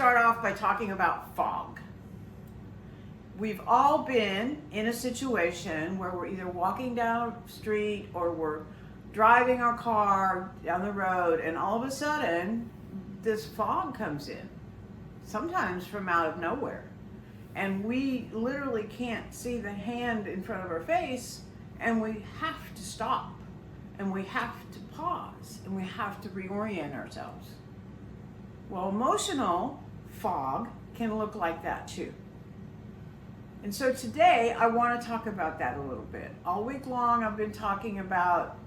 start off by talking about fog. We've all been in a situation where we're either walking down the street or we're driving our car down the road, and all of a sudden this fog comes in, sometimes from out of nowhere. And we literally can't see the hand in front of our face, and we have to stop, and we have to pause, and we have to reorient ourselves. Well, emotional fog can look like that too. And so today I want to talk about that a little bit. All week long I've been talking about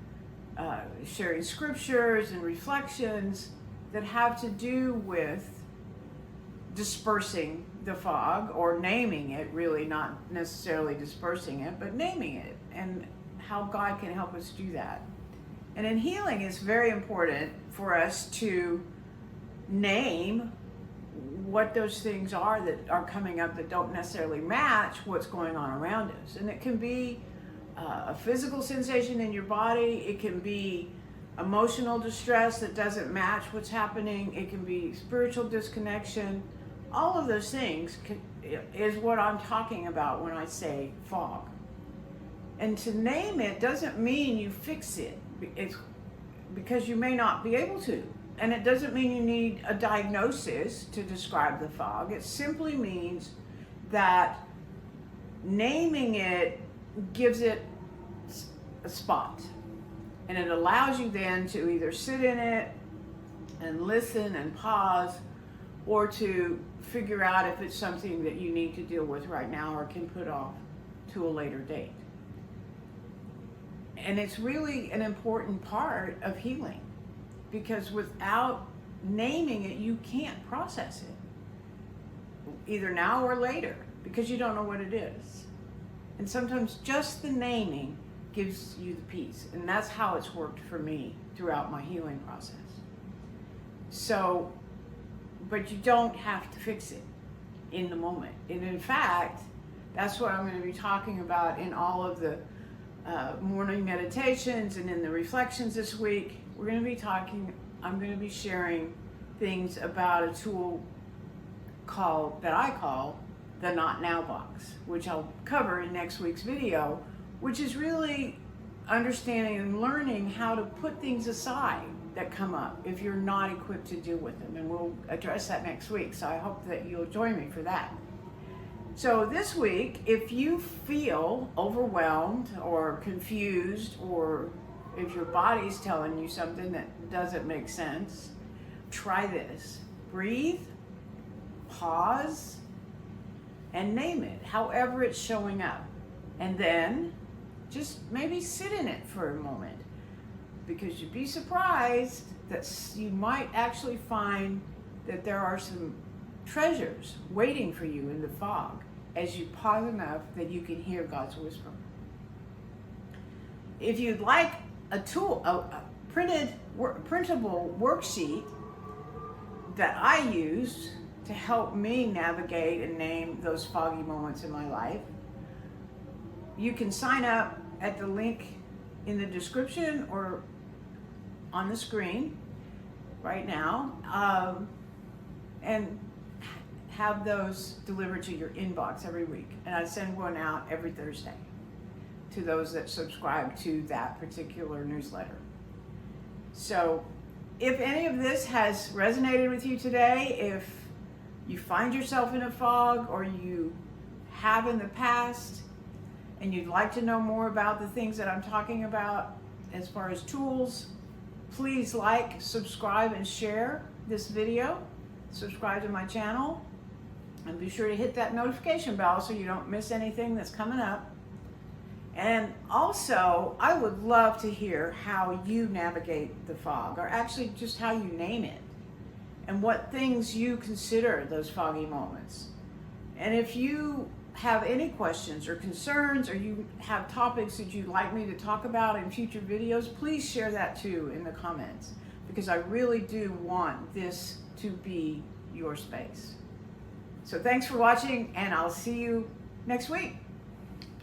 sharing scriptures and reflections that have to do with dispersing the fog, or naming it, really, not necessarily dispersing it, but naming it, and how God can help us do that. And in healing, it's very important for us to name what those things are that are coming up that don't necessarily match what's going on around us. And it can be a physical sensation in your body. It can be emotional distress that doesn't match what's happening. It can be spiritual disconnection. All of those things is what I'm talking about when I say fog. And to name it doesn't mean you fix it. It's because you may not be able to. And it doesn't mean you need a diagnosis to describe the fog. It simply means that naming it gives it a spot. And it allows you then to either sit in it and listen and pause, or to figure out if it's something that you need to deal with right now or can put off to a later date. And it's really an important part of healing, because without naming it, you can't process it, either now or later, because you don't know what it is. And sometimes just the naming gives you the peace. And that's how it's worked for me throughout my healing process. So, but you don't have to fix it in the moment. And in fact, that's what I'm going to be talking about in all of the morning meditations and in the reflections this week. I'm going to be sharing things about a tool that I call the Not Now box, which I'll cover in next week's video, which is really understanding and learning how to put things aside that come up if you're not equipped to deal with them. And we'll address that next week, so I hope that you'll join me for that. So this week, if you feel overwhelmed or confused, or if your body's telling you something that doesn't make sense, try this. Breathe, pause, and name it, however it's showing up. And then just maybe sit in it for a moment, because you'd be surprised that you might actually find that there are some treasures waiting for you in the fog as you pause enough that you can hear God's whisper. If you'd like a tool, a printable worksheet that I use to help me navigate and name those foggy moments in my life, you can sign up at the link in the description or on the screen right now, and have those delivered to your inbox every week. And I send one out every Thursday to those that subscribe to that particular newsletter. So if any of this has resonated with you today, if you find yourself in a fog, or you have in the past, and you'd like to know more about the things that I'm talking about as far as tools, please like, subscribe, and share this video. Subscribe to my channel, and be sure to hit that notification bell so you don't miss anything that's coming up. And also, I would love to hear how you navigate the fog, or actually just how you name it, and what things you consider those foggy moments. And if you have any questions or concerns, or you have topics that you'd like me to talk about in future videos, please share that too in the comments, because I really do want this to be your space. So thanks for watching, and I'll see you next week.